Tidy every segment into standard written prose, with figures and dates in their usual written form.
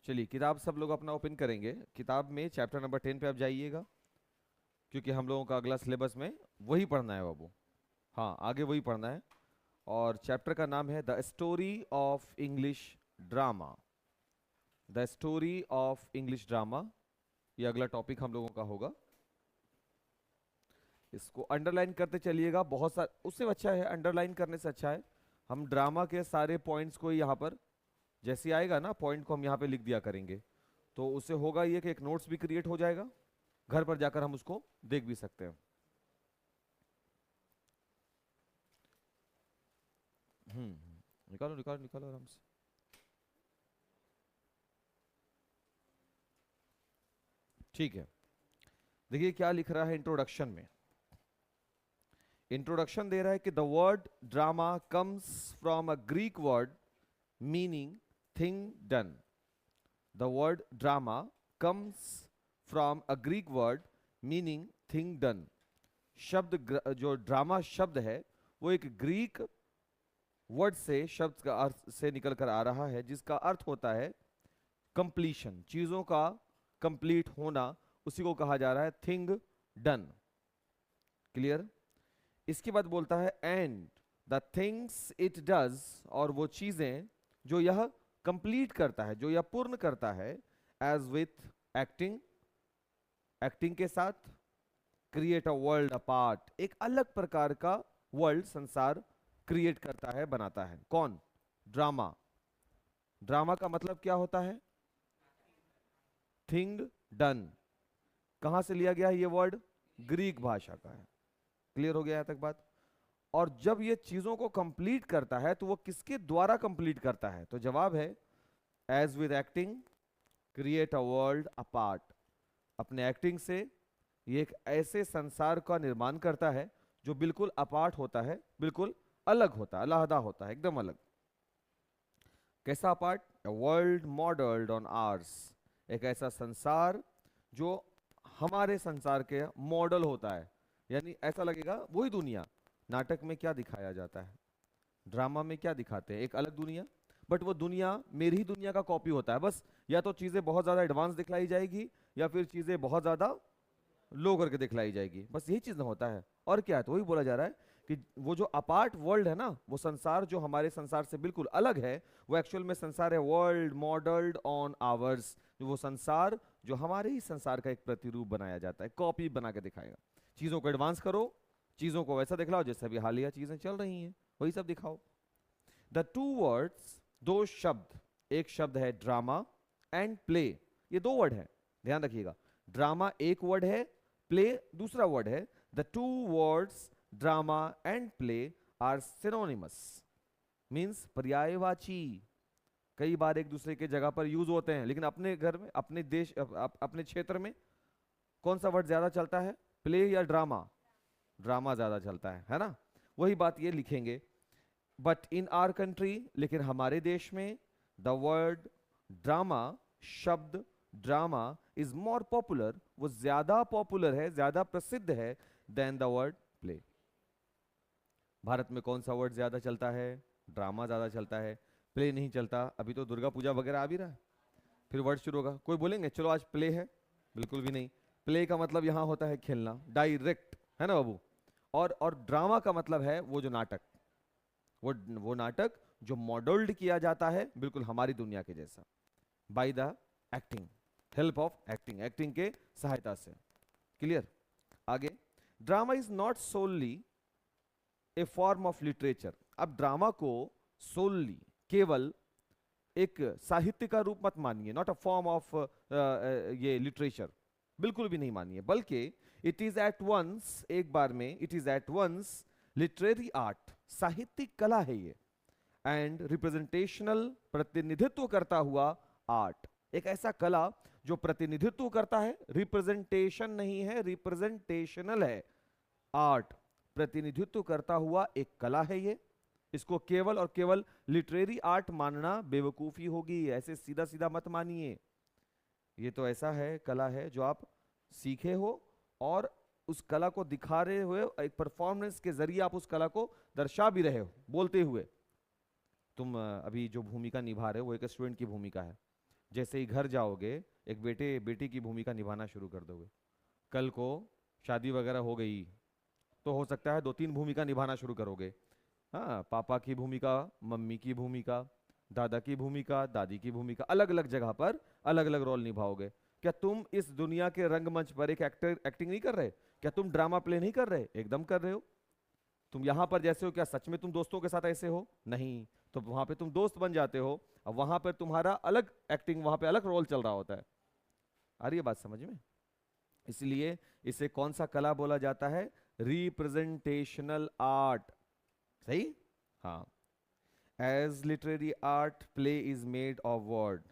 चलिए किताब सब लोग अपना ओपन करेंगे। किताब में चैप्टर नंबर 10 पे आप जाइएगा, क्योंकि हम लोगों का अगला सिलेबस में वही पढ़ना है बाबू। हाँ, आगे वही पढ़ना है। और चैप्टर का नाम है the story of English drama. The story of English drama, ये अगला टॉपिक हम लोगों का होगा। इसको अंडरलाइन करते चलिएगा। बहुत सारा उससे अच्छा है, अंडरलाइन करने से अच्छा है हम ड्रामा के सारे पॉइंट्स को यहाँ पर जैसे आएगा ना पॉइंट को हम यहाँ पे लिख दिया करेंगे, तो उससे होगा ये कि एक नोट्स भी क्रिएट हो जाएगा, घर पर जाकर हम उसको देख भी सकते हैं। निकालो निकालो निकालो आराम से। ठीक है, देखिए क्या लिख रहा है इंट्रोडक्शन में। इंट्रोडक्शन दे रहा है कि the word drama comes from a Greek word meaning thing done. The word drama comes from a Greek word meaning thing done. जो ड्रामा शब्द है वो एक ग्रीक वर्ड से, शब्द का अर्थ से निकल कर आ रहा है, जिसका अर्थ होता है कंप्लीशन, चीजों का कंप्लीट होना। उसी को कहा जा रहा है थिंग डन। क्लियर। इसके बाद बोलता है and the things it does, और वो चीजें जो यह कंप्लीट करता है, जो यह पूर्ण करता है, एज विथ एक्टिंग, एक्टिंग के साथ, क्रिएट अ वर्ल्ड अपार्ट, एक अलग प्रकार का वर्ल्ड, संसार क्रिएट करता है, बनाता है। कौन? ड्रामा। ड्रामा का मतलब क्या होता है? Thing done. कहां से लिया गया है ये वर्ड? ग्रीक भाषा का है। क्लियर हो गया यहां तक बात? और जब ये चीजों को कंप्लीट करता है तो वो किसके द्वारा कंप्लीट करता है? तो जवाब है as with acting create a world apart. अपने एक्टिंग से ये एक ऐसे संसार का निर्माण करता है जो बिल्कुल अपार्ट होता है, बिल्कुल अलग होता है, अलहदा होता है, एकदम अलग। कैसा apart? World modelled on ours, एक ऐसा संसार जो हमारे संसार के मॉडल होता है, यानी ऐसा लगेगा वही दुनिया। नाटक में क्या दिखाया जाता है, ड्रामा में क्या दिखाते हैं? एक अलग दुनिया, बट वो दुनिया मेरी ही दुनिया का कॉपी होता है। बस या तो चीजें बहुत ज्यादा एडवांस दिखलाई जाएगी या फिर चीजें बहुत ज्यादा लो करके दिखलाई जाएगी, बस यही चीज ना होता है। और क्या है? तो वही बोला जा रहा है कि वो जो अपार्ट वर्ल्ड है ना, वो संसार जो हमारे संसार से बिल्कुल अलग है, वो एक्चुअल में संसार है वर्ल्ड मॉडल्ड ऑन आवर्स। वो संसार जो हमारे ही संसार का एक प्रतिरूप बनाया जाता है, कॉपी बना के दिखाएगा। चीजों को एडवांस करो, चीजों को वैसा दिखलाओ जैसे अभी हालिया चीजें चल रही हैं, वही सब दिखाओ। द टू वर्ड्स, दो शब्द, एक शब्द है ड्रामा एंड प्ले। ये दो वर्ड है, ध्यान रखिएगा। ड्रामा एक वर्ड है, प्ले दूसरा वर्ड है। The two words drama and play are synonymous, means पर्यायवाची। कई बार एक दूसरे के जगह पर यूज होते हैं, लेकिन अपने घर में, अपने देश, अपने क्षेत्र में कौन सा वर्ड ज्यादा चलता है? प्ले या ड्रामा? ड्रामा ज्यादा चलता है ना? वही बात ये लिखेंगे। बट इन आर कंट्री, लेकिन हमारे देश में, द वर्ड ड्रामा, शब्द ड्रामा इज मोर पॉपुलर, वो ज्यादा पॉपुलर है, ज्यादा प्रसिद्ध है, then the word play. Bharat में कौन सा वर्ड ज्यादा चलता है? ड्रामा ज्यादा चलता है, प्ले नहीं चलता। अभी तो दुर्गा पूजा वगैरह आ भी रहा है, फिर वर्ड शुरू होगा, कोई बोलेंगे चलो आज प्ले है? बिल्कुल भी नहीं। प्ले का मतलब यहां होता है खेलना, डायरेक्ट, है ना बाबू? और ड्रामा का मतलब है वो जो नाटक, वो नाटक जो मॉडल्ड किया जाता है बिल्कुल हमारी दुनिया के जैसा, by the acting, help of acting, acting के सहायता से। क्लियर? आगे, drama is not solely A form of literature. अब ड्रामा को सोलली, केवल एक साहित्य का रूप मत मानिए, नॉट अ फॉर्म ऑफ ये लिटरेचर, बिल्कुल भी नहीं मानिए, बल्कि इट इज एट वंस, एक बार में, it is at once literary art, साहित्यिक कला है ये, एंड रिप्रेजेंटेशनल, प्रतिनिधित्व करता हुआ आर्ट, एक ऐसा कला जो प्रतिनिधित्व करता है, रिप्रेजेंटेशन नहीं है, रिप्रेजेंटेशनल है। आर्ट प्रतिनिधित्व करता हुआ एक कला है ये। इसको केवल और केवल लिटरेरी आर्ट मानना बेवकूफी होगी, ऐसे सीधा सीधा मत मानिए। ये तो ऐसा है, कला है जो आप सीखे हो और उस कला को दिखा रहे हुए, एक परफॉर्मेंस के जरिए आप उस कला को दर्शा भी रहे हो बोलते हुए। तुम अभी जो भूमिका निभा रहे हो वो एक स्टूडेंट की भूमिका है, जैसे ही घर जाओगे एक बेटे बेटी की भूमिका निभाना शुरू कर दोगे, कल को शादी वगैरह हो गई तो हो सकता है 2-3 भूमिका निभाना शुरू करोगे। हाँ, पापा की भूमिका, मम्मी की भूमिका, दादा की भूमिका, दादी की भूमिका, अलग अलग जगह पर अलग अलग रोल निभाओगे। क्या तुम इस दुनिया के रंगमंच पर एक एक्टिंग नहीं कर रहे? क्या तुम ड्रामा प्ले नहीं कर रहे? एकदम कर रहे हो। तुम यहां पर जैसे हो, क्या सच में तुम दोस्तों के साथ ऐसे हो? नहीं। तो वहां पे तुम दोस्त बन जाते हो, अब वहां पर तुम्हारा अलग एक्टिंग, वहां पे अलग रोल चल रहा होता है। आ रही है बात समझ में? इसलिए इसे कौन सा कला बोला जाता है? Representational art. सही? हाँ। As literary art play is made of word,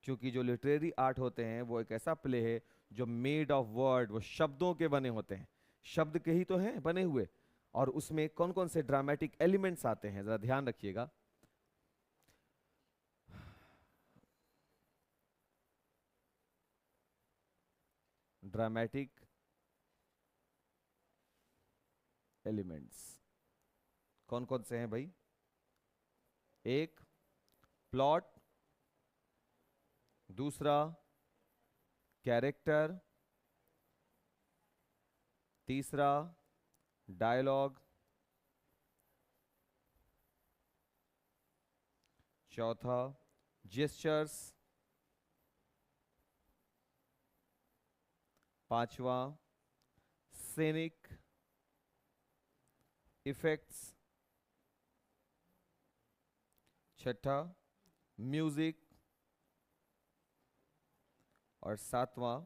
क्योंकि जो लिटरेरी आर्ट होते हैं वो एक ऐसा प्ले है जो मेड ऑफ वर्ड, वो शब्दों के बने होते हैं, शब्द के ही तो हैं बने हुए। और उसमें कौन कौन से ड्रामेटिक एलिमेंट्स आते हैं जरा ध्यान रखिएगा। ड्रामेटिक एलिमेंट्स कौन कौन से हैं भाई? एक प्लॉट, दूसरा कैरेक्टर, तीसरा डायलॉग, चौथा जेस्चर्स, पांचवा सीनिक इफेक्ट्स, छठा म्यूजिक, और सातवां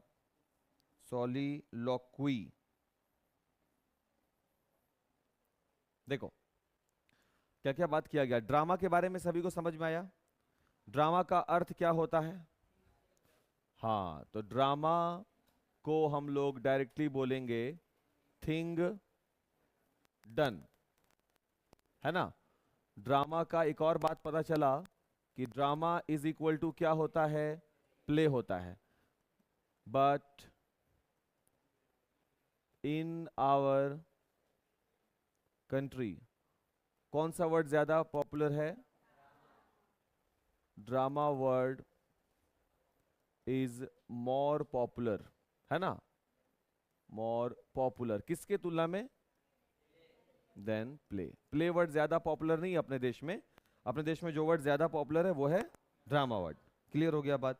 सोलिलोक्वी। देखो क्या क्या बात किया गया। ड्रामा के बारे में सभी को समझ में आया? ड्रामा का अर्थ क्या होता है? हाँ, तो ड्रामा को हम लोग डायरेक्टली बोलेंगे थिंग डन, है ना। ड्रामा का एक और बात पता चला कि ड्रामा इज इक्वल टू क्या होता है? प्ले होता है। बट इन आवर कंट्री कौन सा वर्ड ज्यादा पॉपुलर है? Drama word is more popular, है ना। मोर पॉपुलर किसके तुलना में? Then play. प्ले वर्ड ज्यादा पॉपुलर नहीं है अपने देश में। अपने देश में जो वर्ड ज्यादा पॉपुलर है वो है ड्रामा वर्ड। क्लियर हो गया बात?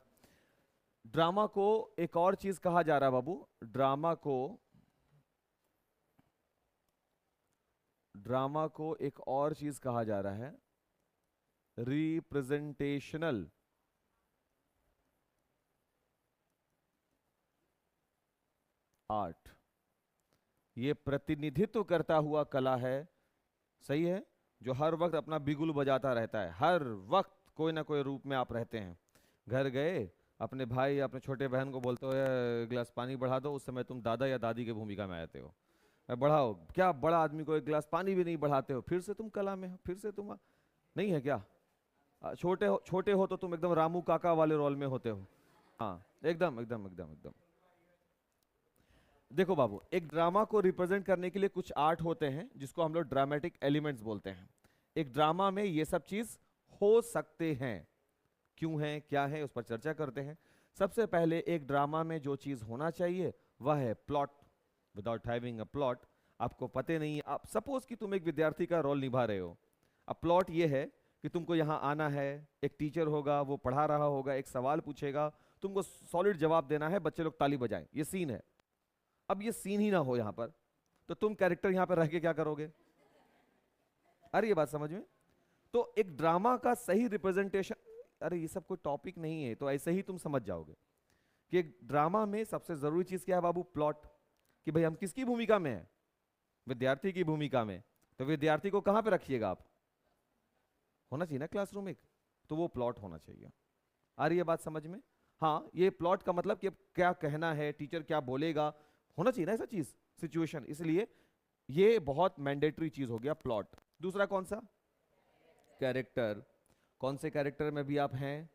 ड्रामा को एक और चीज कहा जा रहा है बाबू। ड्रामा को एक और चीज कहा जा रहा है, रिप्रेजेंटेशनल आर्ट। ये प्रतिनिधित्व करता हुआ कला है, सही है, जो हर वक्त अपना बिगुल बजाता रहता है। हर वक्त कोई ना कोई रूप में आप रहते हैं। घर गए, अपने भाई अपने छोटे बहन को बोलते हो एक गिलास पानी बढ़ा दो, उस समय तुम दादा या दादी की भूमिका में आते हो। बढ़ाओ क्या, बड़ा आदमी को एक गिलास पानी भी नहीं बढ़ाते हो, फिर से तुम कला में हो, फिर से तुम नहीं है क्या? छोटे हो तो तुम एकदम रामू काका वाले रोल में होते हो। हाँ, एकदम एकदम एकदम एकदम। देखो बाबू, एक ड्रामा को रिप्रेजेंट करने के लिए कुछ आर्ट होते हैं जिसको हम लोग ड्रामेटिक एलिमेंट्स बोलते हैं। एक ड्रामा में ये सब चीज हो सकते हैं, क्यों है क्या है उस पर चर्चा करते हैं। सबसे पहले एक ड्रामा में जो चीज होना चाहिए वह है plot. Without having a plot आपको पते नहीं है। आप सपोज कि तुम एक विद्यार्थी का रोल निभा रहे हो। अब प्लॉट ये है कि तुमको यहाँ आना है, एक टीचर होगा वो पढ़ा रहा होगा, एक सवाल पूछेगा, तुमको सॉलिड जवाब देना है, बच्चे लोग ताली बजाएं, ये सीन है। अब ये सीन ही ना हो यहाँ पर, तो तुम कैरेक्टर यहाँ पर रह के क्या करोगे? अरे ये बात समझ में? तो एक ड्रामा का सही रिप्रेजेंटेशन, अरे ये सब कोई टॉपिक नहीं है, तो ऐसे ही तुम समझ जाओगे कि एक ड्रामा में सबसे जरूरी चीज क्या है बाबू? प्लॉट। कि भाई हम किसकी भूमिका में हैं? विद्यार्थी की भूमिका में। तो विद्यार्थी को कहां पे रखिएगा आप? होना चाहिए ना क्लासरूम एक, तो वो प्लॉट होना चाहिए। आ रही है बात समझ में? हाँ, ये प्लॉट का मतलब कि क्या कहना है, टीचर क्या बोलेगा, होना चाहिए ना ऐसा चीज, सिचुएशन। इसलिए ये बहुत मैंडेटरी चीज हो गया प्लॉट। दूसरा कौन सा? कैरेक्टर। कौन से कैरेक्टर में भी आप हैं?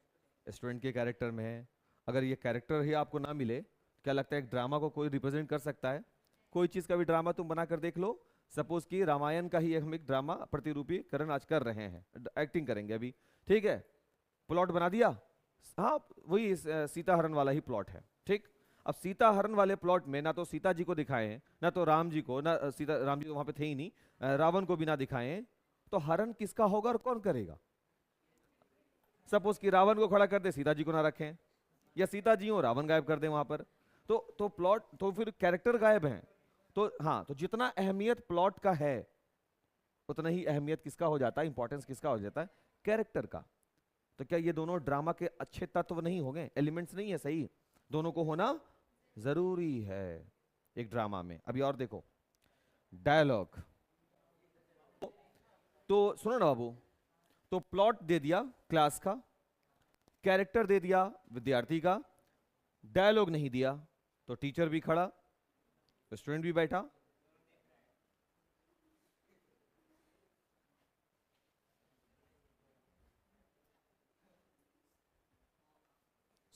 स्टूडेंट के कैरेक्टर में है। अगर ये कैरेक्टर ही आपको ना मिले, क्या लगता है एक ड्रामा को कोई रिप्रेजेंट कर सकता है? कोई चीज का भी ड्रामा तुम बना कर देख लो। सपोज कि रामायण का ही हम एक ड्रामा प्रतिरूपीकरण आज कर रहे हैं, एक्टिंग करेंगे अभी, ठीक है। प्लॉट बना दिया, हाँ, वही सीता हरण वाला ही प्लॉट है, ठीक। अब सीता हरण वाले प्लॉट में ना तो सीता जी को दिखाए हैं, ना तो राम जी को, ना सीता, राम जी तो वहां पे थे ही नहीं, रावण को भी ना दिखाए हैं, तो हरण किसका होगा और कौन करेगा? सपोज कि रावण को खड़ा कर दे, सीता जी को ना रखें, या सीता जी हो रावण गायब कर दे वहां पर, तो प्लॉट तो फिर कैरेक्टर गायब हैं। तो हाँ, तो जितना अहमियत प्लॉट का है उतना ही अहमियत किसका हो जाता है, इंपॉर्टेंस किसका हो जाता है? कैरेक्टर का। तो क्या ये दोनों ड्रामा के अच्छे तत्व नहीं हो गए, एलिमेंट्स नहीं है? सही, दोनों को होना जरूरी है एक ड्रामा में। अभी और देखो, डायलॉग। तो सुनो ना बाबू, तो प्लॉट दे दिया क्लास का, कैरेक्टर दे दिया विद्यार्थी का, डायलॉग नहीं दिया तो टीचर भी खड़ा, स्टूडेंट भी बैठा।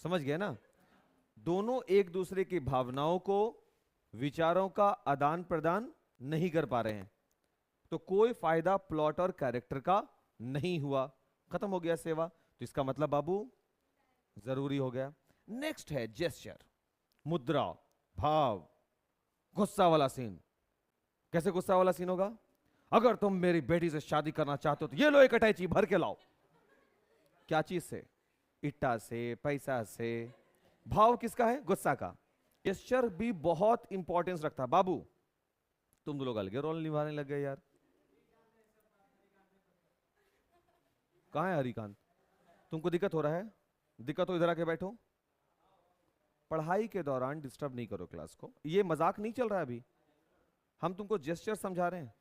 समझ गए ना? दोनों एक दूसरे की भावनाओं को, विचारों का आदान प्रदान नहीं कर पा रहे हैं, तो कोई फायदा प्लॉट और कैरेक्टर का नहीं हुआ, खत्म हो गया सेवा। तो इसका मतलब बाबू जरूरी हो गया। नेक्स्ट है जेस्चर, मुद्रा, भाव, गुस्सा वाला सीन। कैसे गुस्सा वाला सीन होगा? अगर तुम मेरी बेटी से शादी करना चाहते हो तो ये लो एक अटैची भर के लाओ। क्या चीज से? इट्टा से, पैसा से। भाव किसका है? गुस्सा का। जेस्चर भी बहुत इंपॉर्टेंस रखता है बाबू। तुम लोग अलग रोल निभाने लग गए यार। कहां है हरिकांत? तुमको दिक्कत हो रहा है? दिक्कत हो इधर आके बैठो। पढ़ाई के दौरान डिस्टर्ब नहीं करो क्लास को, ये मजाक नहीं चल रहा है अभी, हम तुमको जेस्चर समझा रहे हैं,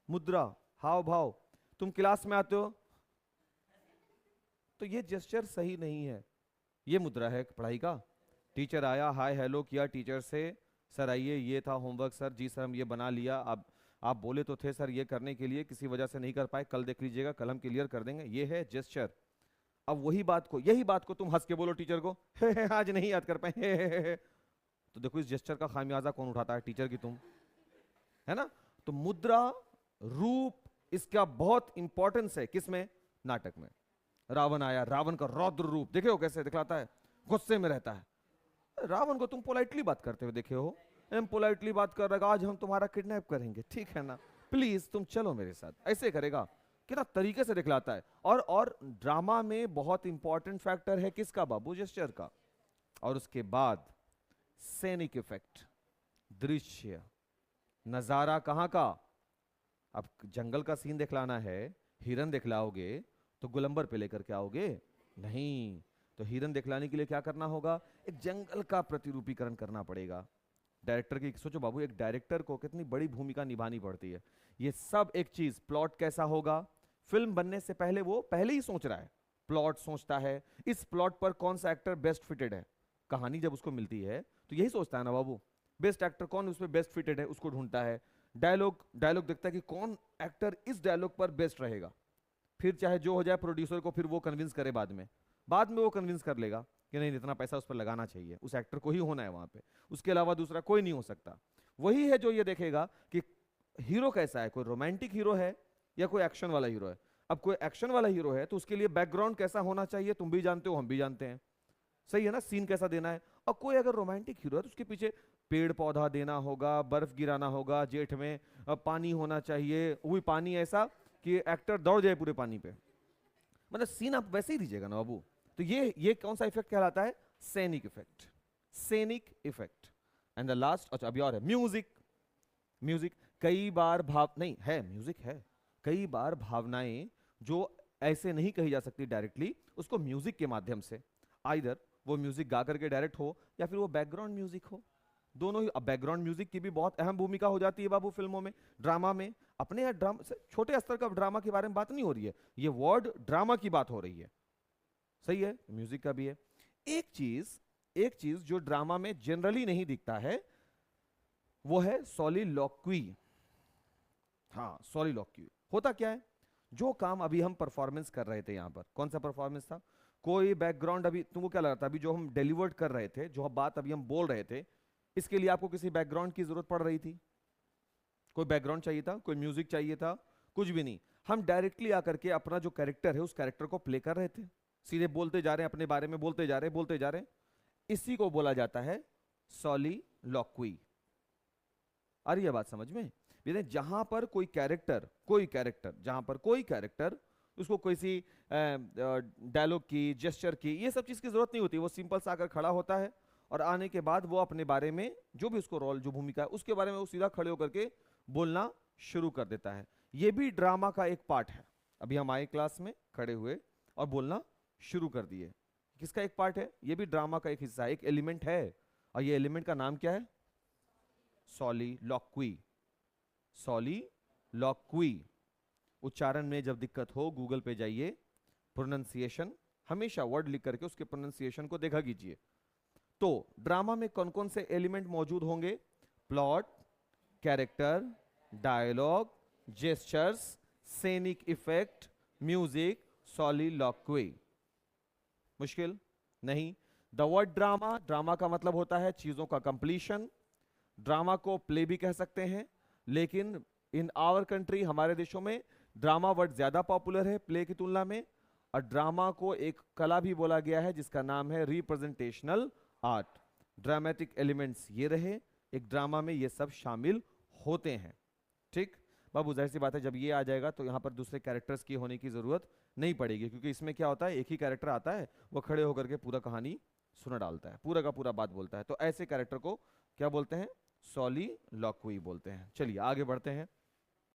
मुद्रा, हाव भाव। तुम क्लास में आते हो तो ये जेस्चर सही नहीं है। ये मुद्रा है पढ़ाई का। टीचर आया, हाय हेलो किया टीचर से, सर आइए ये था होमवर्क, सर जी सर हम ये बना लिया, आप बोले तो थे सर ये करने के लिए, किसी वजह से नहीं कर पाए, कल देख लीजिएगा, कल हम क्लियर कर देंगे। ये है जेस्चर। अब वही बात को, यही बात को तुम हंस के बोलो टीचर को, हे आज नहीं याद कर पाए, हे। तो देखो इस जेस्चर का खामियाजा कौन उठाता है? टीचर की तुम, है ना? तो मुद्रा, रूप, इसका बहुत इंपॉर्टेंस है। किसमें? नाटक में। रावण आया, रावण का रौद्र रूप देखे हो कैसे दिखलाता है, गुस्से में रहता है। रावण को तुम पोलाइटली बात करते हुए देखे हो, हम पोलाइटली बात कर रहे, आज हम तुम्हारा किडनैप करेंगे, ठीक है ना, प्लीज तुम चलो मेरे साथ, ऐसे करेगा। कितना तरीके से दिखलाता है। और ड्रामा में बहुत इंपॉर्टेंट फैक्टर है किसका बाबू? जेस्चर का। और उसके बाद सैनिक इफेक्ट, दृश्य, नजारा कहां का? अब जंगल का सीन दिखलाना है, हिरन दिखलाओगे तो गुलंबर पे लेकर के आओगे? नहीं। तो हिरन दिखलाने के लिए क्या करना होगा? एक जंगल का प्रतिरूपीकरण करना पड़ेगा। डायरेक्टर की सोचो बाबू, एक डायरेक्टर को कितनी बड़ी भूमिका निभानी पड़ती है। ये सब एक चीज, प्लॉट कैसा होगा, फिल्म बनने से पहले वो पहले ही सोच रहा है, प्लॉट सोचता है, इस प्लॉट पर कौन सा एक्टर बेस्ट फिटेड है। कहानी जब उसको मिलती है तो यही सोचता है ना बाबू, बेस्ट एक्टर कौन उसमें बेस्ट फिटेड है, उसको ढूंढता है। डायलॉग देखता है कि कौन एक्टर इस डायलॉग पर बेस्ट रहेगा, फिर चाहे जो हो जाए प्रोड्यूसर को फिर वो कन्विंस करे, बाद में वो कन्विंस कर लेगा कि नहीं इतना पैसा उस पर लगाना चाहिए, उस एक्टर को ही होना है वहां पे, उसके अलावा दूसरा कोई नहीं हो सकता। वही है जो ये देखेगा कि हीरो कैसा है, कोई रोमांटिक हीरो है या कोई एक्शन वाला हीरो है। अब कोई एक्शन वाला हीरो है तो उसके लिए बैकग्राउंड कैसा होना चाहिए तुम भी जानते हो, हम भी जानते हैं, सही है ना, सीन कैसा देना है। और कोई अगर रोमांटिक हीरो है तो उसके पीछे पेड़ पौधा देना होगा, बर्फ गिराना होगा जेठ में, पानी होना चाहिए, वही पानी ऐसा कि एक्टर दौड़ जाए पूरे पानी पे, मतलब सीन आप वैसे ही दीजिएगा ना बाबू। तो ये कौन सा इफेक्ट कहलाता है? सैनिक इफेक्ट, सैनिक इफेक्ट। एंड द लास्ट, अच्छा अभी और है म्यूजिक। म्यूजिक कई बार भाव नहीं है, म्यूजिक है, कई बार भावनाएं जो ऐसे नहीं कही जा सकती डायरेक्टली, उसको म्यूजिक के माध्यम से, आइदर वो म्यूजिक गा करके डायरेक्ट हो या फिर वो बैकग्राउंड म्यूजिक हो, दोनों ही। अब बैकग्राउंड म्यूजिक की भी बहुत अहम भूमिका हो जाती है बाबू फिल्मों में, ड्रामा में। अपने यहाँ ड्रामा छोटे स्तर का ड्रामा के बारे में बात नहीं हो रही है, ये वर्ड ड्रामा की बात हो रही है, सही है, म्यूजिक का भी है। एक चीज जो ड्रामा में जनरली नहीं दिखता है वो है सॉलिलॉक्वी। हाँ, सॉलिलॉक्वी होता क्या है? जो काम अभी हम परफॉर्मेंस कर रहे थे यहां पर, कौन सा परफॉर्मेंस था? कोई बैकग्राउंड, अभी तुमको क्या लगा था, अभी जो हम डिलीवर्ड कर रहे थे, जो बात अभी हम बोल रहे थे, इसके लिए आपको किसी बैकग्राउंड की जरूरत पड़ रही थी? कोई बैकग्राउंड चाहिए था, कोई म्यूजिक चाहिए था? कुछ भी नहीं, हम डायरेक्टली आकर के अपना जो कैरेक्टर है उस कैरेक्टर को प्ले कर रहे थे। सीधे बोलते जा रहे हैं, अपने बारे में बोलते जा रहे हैं, इसी को बोला जाता है सॉलिलॉक्वी। आ रही है बात समझ में? जहां पर कोई कैरेक्टर जहां पर कोई कैरेक्टर, उसको किसी डायलॉग की, जेस्चर की, ये सब चीज की जरूरत नहीं होती, वो सिंपल सा आकर खड़ा होता है और आने के बाद वो अपने बारे में जो भी उसको रोल, जो भूमिका है, उसके बारे में वो सीधा खड़े होकर के बोलना शुरू कर देता है। ये भी ड्रामा का एक पार्ट है। अभी हम आए क्लास में, खड़े हुए और बोलना शुरू कर दिए, किसका एक पार्ट है? ये भी ड्रामा का एक हिस्सा है, एक एलिमेंट है, और ये एलिमेंट का नाम क्या है? सॉलिलॉक्वी। सॉलिलॉक्वी। उच्चारण में जब दिक्कत हो, गूगल पे जाइए, प्रोनंसिएशन, हमेशा वर्ड लिख करके उसके प्रोनंसिएशन को देखा कीजिए। तो ड्रामा में कौन कौन से एलिमेंट मौजूद होंगे? Plot, character, dialogue, gestures, scenic effect, music, soliloquy. मुश्किल नहीं। द वर्ड ड्रामा, ड्रामा का मतलब होता है चीजों का कंप्लीशन। ड्रामा को प्ले भी कह सकते हैं, लेकिन इन आवर कंट्री, हमारे देशों में ड्रामा वर्ड ज्यादा पॉपुलर है प्ले की तुलना में। और ड्रामा को एक कला भी बोला गया है जिसका नाम है रिप्रेजेंटेशनल आर्ट। ड्रामेटिक एलिमेंट्स ये रहे, एक ड्रामा में ये सब शामिल होते हैं। ठीक बाबू, जाहिर सी बात है जब ये आ जाएगा तो यहाँ पर दूसरे कैरेक्टर्स की होने की जरूरत नहीं पड़ेगी, क्योंकि इसमें क्या होता है, एक ही कैरेक्टर आता है, वो खड़े होकर के पूरा कहानी सुना डालता है, पूरा का पूरा बात बोलता है। तो ऐसे कैरेक्टर को क्या बोलते हैं? सॉलिलॉक्वी बोलते हैं। चलिए आगे बढ़ते हैं।